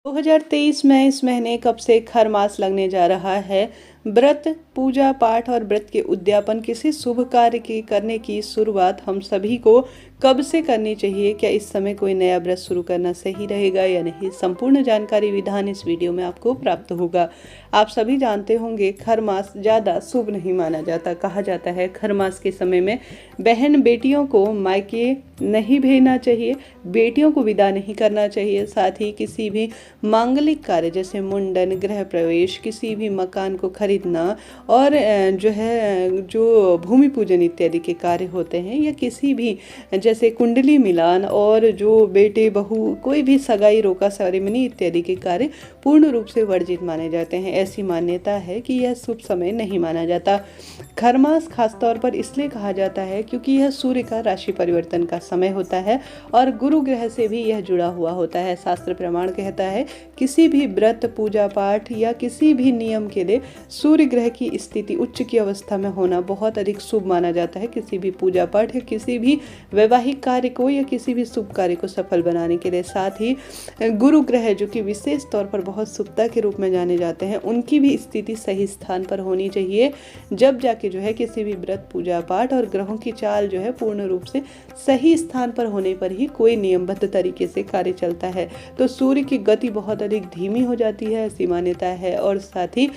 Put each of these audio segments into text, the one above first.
2023 में इस महीने कब से खर मास लगने जा रहा है। व्रत, पूजा पाठ और व्रत के उद्यापन किसी शुभ कार्य की करने की शुरुआत हम सभी को कब से करनी चाहिए? क्या इस समय कोई नया व्रत शुरू करना सही रहेगा या नहीं? संपूर्ण जानकारी विधान इस वीडियो में आपको प्राप्त होगा। आप सभी जानते होंगे खर मास ज़्यादा शुभ नहीं माना जाता। कहा जाता है खर मास के समय में बहन बेटियों को मायके नहीं भेजना चाहिए, बेटियों को विदा नहीं करना चाहिए। साथ ही किसी भी मांगलिक कार्य जैसे मुंडन, गृह प्रवेश, किसी भी मकान को खरीदना और जो भूमि पूजन इत्यादि के कार्य होते हैं, या किसी भी जैसे कुंडली मिलान और जो बेटे बहू कोई भी सगाई रोका सेरेमनी इत्यादि के कार्य पूर्ण रूप से वर्जित माने जाते हैं। ऐसी मान्यता है कि यह शुभ समय नहीं माना जाता। खरमास खासतौर पर इसलिए कहा जाता है क्योंकि यह सूर्य का राशि परिवर्तन का समय होता है और गुरु ग्रह से भी यह जुड़ा हुआ होता है। शास्त्र प्रमाण कहता है किसी भी व्रत, पूजा पाठ या किसी भी नियम के लिए सूर्य ग्रह की स्थिति उच्च की अवस्था में होना बहुत अधिक शुभ माना जाता है। किसी भी पूजा पाठ या किसी भी वैवाहिक कार्य को या किसी भी शुभ कार्य को सफल बनाने के लिए। साथ ही गुरु ग्रह जो कि विशेष तौर पर बहुत शुभता के रूप में जाने जाते हैं, उनकी भी स्थिति सही स्थान पर होनी चाहिए, जब जाके जो है किसी भी व्रत, पूजा पाठ और ग्रहों की चाल जो है पूर्ण रूप से सही स्थान पर होने पर ही कोई नियमबद्ध तरीके से कार्य चलता है। तो सूर्य की गति बहुत अधिक धीमी हो जाती है, ऐसी मान्यता है। और साथ ही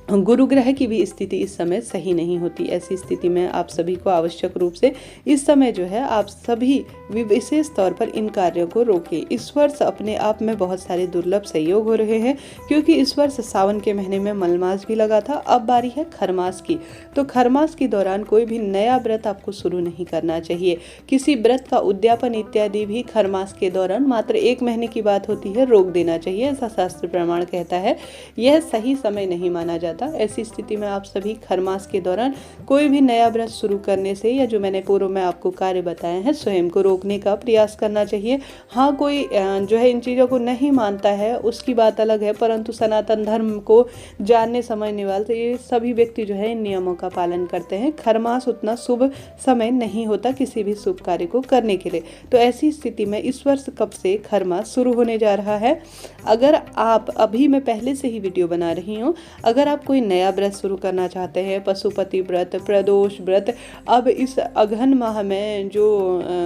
गुरु ग्रह की भी स्थिति इस समय सही नहीं होती। ऐसी स्थिति में आप सभी को आवश्यक रूप से इस समय जो है आप सभी विशेष तौर पर इन कार्यों को रोकें। इस वर्ष अपने आप में बहुत सारे दुर्लभ संयोग हो रहे हैं क्योंकि इस वर्ष सावन के महीने में मलमास भी लगा था। अब बारी है खरमास की। तो खरमास के दौरान कोई भी नया व्रत आपको शुरू नहीं करना चाहिए। किसी व्रत का उद्यापन इत्यादि भी खरमास के दौरान मात्र 1 महीने की बात होती है, रोक देना चाहिए, ऐसा शास्त्र प्रमाण कहता है। यह सही समय नहीं माना जाता। ऐसी स्थिति में आप सभी खरमास के दौरान कोई भी नया व्रत शुरू करने से या जो मैंने पूर्व में आपको कार्य बताए हैं स्वयं को रोकने का प्रयास करना चाहिए। हाँ, कोई जो है इन चीज़ों को नहीं मानता है उसकी बात अलग है, परंतु सनातन धर्म को जानने समझने वाले तो ये सभी व्यक्ति जो है इन नियमों का पालन करते हैं। खरमास उतना शुभ समय नहीं होता किसी भी शुभ कार्य को करने के लिए। तो ऐसी स्थिति में इस वर्ष कब से खरमास शुरू होने जा रहा है? अगर आप अभी मैं पहले से ही वीडियो बना रही हूँ, अगर आप कोई नया व्रत शुरू करना चाहते हैं, पशुपति व्रत, प्रदोष व्रत, अब इस अगहन माह में जो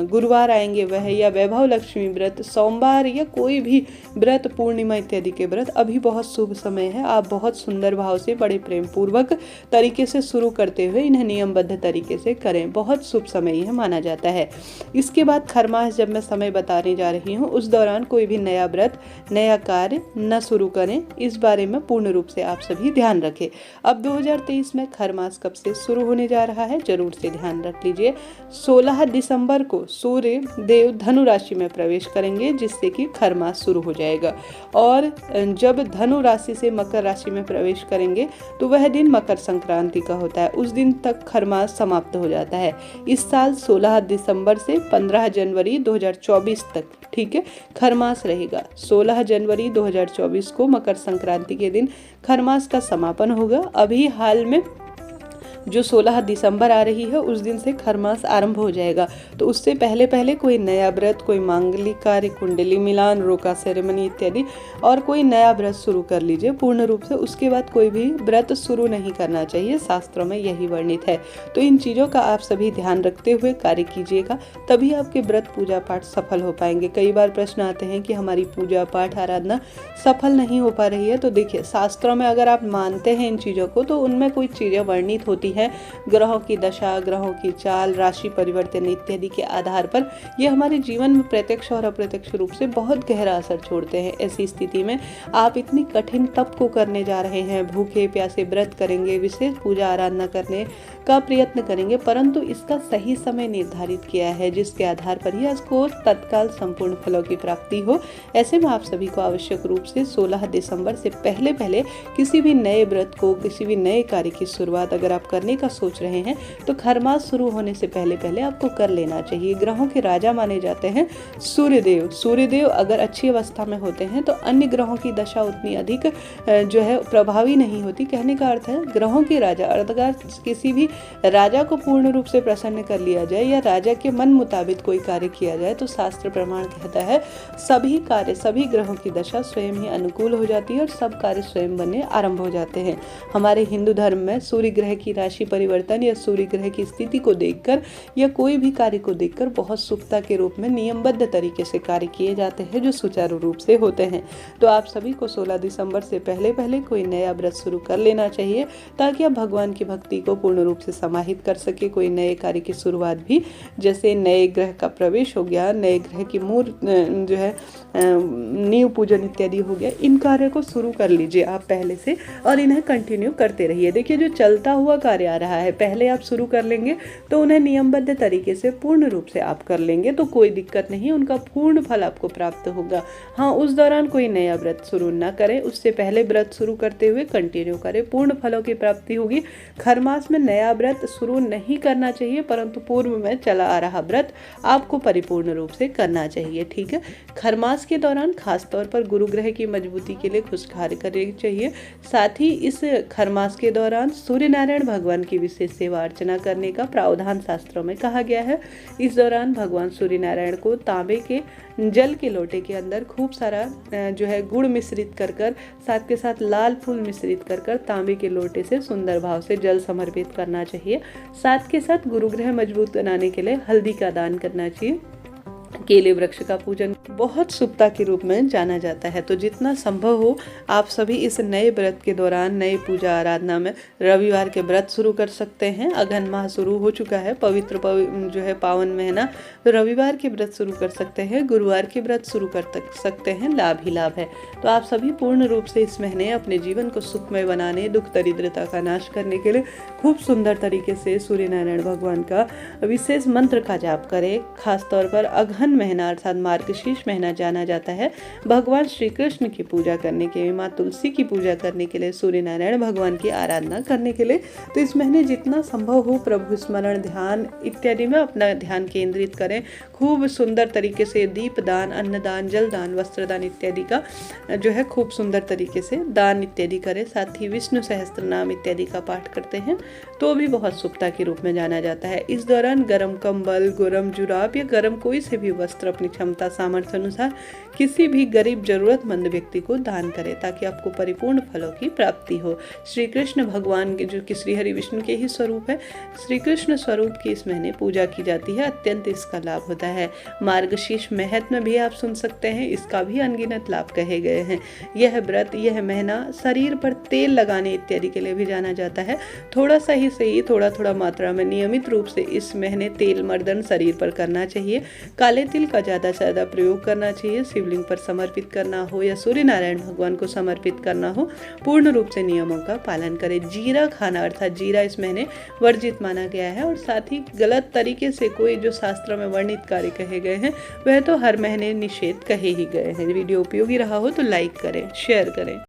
गुरुवार आएंगे वह, या वैभव लक्ष्मी व्रत, सोमवार या कोई भी व्रत, पूर्णिमा इत्यादि के व्रत, अभी बहुत शुभ समय है। आप बहुत सुंदर भाव से बड़े प्रेम पूर्वक तरीके से शुरू करते हुए इन्हें नियमबद्ध तरीके से करें। बहुत शुभ समय यह माना जाता है। इसके बाद खरमास जब मैं समय बताने जा रही हूँ उस दौरान कोई भी नया व्रत, नया कार्य न शुरू करें। इस बारे में पूर्ण रूप से आप सभी ध्यान रखें। अब 2023 में खरमास कब से शुरू होने जा रहा है जरूर से ध्यान रख लीजिए। 16 दिसंबर को सूर्य देव धनु राशि में प्रवेश करेंगे, जिससे कि खरमास शुरू हो जाएगा। और जब धनु राशि से मकर राशि में प्रवेश करेंगे तो वह दिन मकर संक्रांति का होता है। उस दिन तक खरमास समाप्त हो जाता है। इस साल 16 दिसंबर से 15 जनवरी 2024 तक, ठीक है, खरमास रहेगा। 16 जनवरी 2024 को मकर संक्रांति के दिन खरमास का समापन होगा। अभी हाल में जो 16 दिसंबर आ रही है उस दिन से खरमास आरंभ हो जाएगा। तो उससे पहले पहले कोई नया व्रत, कोई मांगलिक कार्य, कुंडली मिलान, रोका सेरेमनी इत्यादि और कोई नया व्रत शुरू कर लीजिए पूर्ण रूप से। उसके बाद कोई भी व्रत शुरू नहीं करना चाहिए, शास्त्रों में यही वर्णित है। तो इन चीज़ों का आप सभी ध्यान रखते हुए कार्य कीजिएगा, तभी आपके व्रत, पूजा पाठ सफल हो पाएंगे। कई बार प्रश्न आते हैं कि हमारी पूजा पाठ आराधना सफल नहीं हो पा रही है। तो देखिए, शास्त्रों में अगर आप मानते हैं इन चीज़ों को तो उनमें कोई चीज़ें वर्णित होती है। ग्रहों की दशा, ग्रहों की चाल, राशि परिवर्तन इत्यादि के आधार पर ये हमारे जीवन में प्रत्यक्ष और अप्रत्यक्ष रूप से बहुत गहरा असर छोड़ते हैं। ऐसी स्थिति में आप इतनी कठिन तप को करने जा रहे हैं, भूखे प्यासे व्रत करेंगे, विशेष पूजा आराधना करने का प्रयत्न करेंगे, परंतु इसका सही समय निर्धारित किया है जिसके आधार पर ही इसको तत्काल संपूर्ण फलों की प्राप्ति हो। ऐसे में आप सभी को आवश्यक रूप से 16 दिसंबर से पहले पहले किसी भी नए व्रत को, किसी भी नए कार्य की शुरुआत अगर आप करने का सोच रहे हैं तो खरमास शुरू होने से पहले पहले आपको कर लेना चाहिए। ग्रहों के राजा माने जाते हैं सूर्यदेव। सूर्यदेव अगर अच्छी अवस्था में होते हैं तो अन्य ग्रहों की दशा उतनी अधिक जो है प्रभावी नहीं होती। कहने का अर्थ है ग्रहों के राजा, अगर किसी भी राजा को पूर्ण रूप से प्रसन्न कर लिया जाए या राजा के मन मुताबिक कोई कार्य किया जाए तो शास्त्र प्रमाण कहता है सभी कार्य, सभी ग्रहों की दशा स्वयं ही अनुकूल हो जाती है और सब कार्य स्वयं बनने आरंभ हो जाते हैं। हमारे हिंदू धर्म में सूर्य ग्रह की राशि परिवर्तन या सूर्य ग्रह की स्थिति को देखकर या कोई भी कार्य को देखकर बहुत शुभता के रूप में नियमबद्ध तरीके से कार्य किए जाते हैं जो सुचारू रूप से होते हैं। तो आप सभी को 16 दिसंबर से पहले पहले कोई नया व्रत शुरू कर लेना चाहिए ताकि आप भगवान की भक्ति को पूर्ण रूप से समाहित कर सके। कोई नए कार्य की शुरुआत भी, जैसे नए ग्रह का प्रवेश हो गया, नए ग्रह की जो है नींव पूजन इत्यादि हो गया, इन कार्य को शुरू कर लीजिए आप पहले से और इन्हें कंटिन्यू करते रहिए। देखिए जो चलता हुआ कार्य आ रहा है पहले आप शुरू कर लेंगे तो उन्हें नियमबद्ध तरीके से पूर्ण रूप से आप कर लेंगे तो कोई दिक्कत नहीं, उनका पूर्ण फल आपको प्राप्त होगा। हाँ, उस दौरान कोई नया व्रत शुरू ना करें, उससे पहले व्रत शुरू करते हुए कंटिन्यू करें, पूर्ण फलों की प्राप्ति होगी। खरमास में नया व्रत शुरू नहीं करना चाहिए परंतु पूर्व में चला आ रहा व्रत आपको परिपूर्ण रूप से करना चाहिए। ठीक है, खरमास के दौरान खास तौर पर गुरु ग्रह की मजबूती के लिए कुछ कार्य करने चाहिए। साथ ही इस खरमास के दौरान सूर्य नारायण भगवान की विशेष सेवा अर्चना करने का प्रावधान शास्त्रों में कहा गया है। इस दौरान भगवान सूर्य नारायण को तांबे के जल के लोटे के अंदर खूब सारा जो है गुड़ मिश्रित कर साथ के साथ लाल फूल मिश्रित कर तांबे के लोटे से सुंदर भाव से जल समर्पित करना चाहिए। साथ के साथ गुरु ग्रह मजबूत बनाने के लिए हल्दी का दान करना चाहिए। केले वृक्ष का पूजन बहुत शुभता के रूप में जाना जाता है। तो जितना संभव हो आप सभी इस नए व्रत के दौरान नए पूजा आराधना में रविवार के व्रत शुरू कर सकते हैं। अगहन माह शुरू हो चुका है, पवित्र जो है पावन महीना, तो रविवार के व्रत शुरू कर सकते हैं, गुरुवार के व्रत शुरू कर सकते हैं, लाभ ही लाभ है। तो आप सभी पूर्ण रूप से इस महीने अपने जीवन को सुखमय बनाने, दुख दरिद्रता का नाश करने के लिए खूब सुंदर तरीके से सूर्य नारायण भगवान का विशेष मंत्र का जाप करें। खास तौर पर अगहन महीना अर्थात मार्गशीर्ष महीना जाना जाता है भगवान श्री कृष्ण की पूजा करने के लिए, माँ तुलसी की पूजा करने के लिए, सूर्य नारायण भगवान की आराधना करने के लिए। तो इस महीने जितना संभव हो प्रभु स्मरण, ध्यान इत्यादि में अपना ध्यान केंद्रित करें। खूब सुंदर तरीके से दीप दान, अन्नदान, जल दान, वस्त्र दान इत्यादि का जो है खूब सुंदर तरीके से दान इत्यादि करें। साथ ही विष्णु सहस्त्र नाम इत्यादि का पाठ करते हैं तो भी बहुत शुभता के रूप में जाना जाता है। इस दौरान गर्म कंबल, गर्म जुराब या गर्म कोई से भी वस्त्र अपनी क्षमता सामर्थ्य अनुसार किसी भी गरीब जरूरतमंद व्यक्ति को दान करें ताकि आपको परिपूर्ण फलों की प्राप्ति हो। श्री कृष्ण भगवान के, जो कि श्री हरि विष्णु के ही स्वरूप है, श्री कृष्ण स्वरूप की इस महीने पूजा की जाती है, अत्यंत इसका लाभ होता है। मार्गशीर्ष महत्व भी आप सुन सकते हैं, इसका भी अनगिनत लाभ कहे गए हैं। यह व्रत, यह महीना शरीर पर तेल लगाने इत्यादि के लिए भी जाना जाता है। थोड़ा सा ही सही, थोड़ा थोड़ा मात्रा में नियमित रूप से इस महीने तेल मर्दन शरीर पर करना चाहिए। काले तिल का ज़्यादा से ज़्यादा प्रयोग करना चाहिए। शिवलिंग पर समर्पित करना हो या सूर्य नारायण भगवान को समर्पित करना हो, पूर्ण रूप से नियमों का पालन करें। जीरा खाना अर्थात जीरा इस महीने वर्जित माना गया है और साथ ही गलत तरीके से कोई जो शास्त्र में वर्णित कार्य कहे गए हैं वह तो हर महीने निषेध कहे ही गए हैं। वीडियो उपयोगी रहा हो तो लाइक करें, शेयर करें।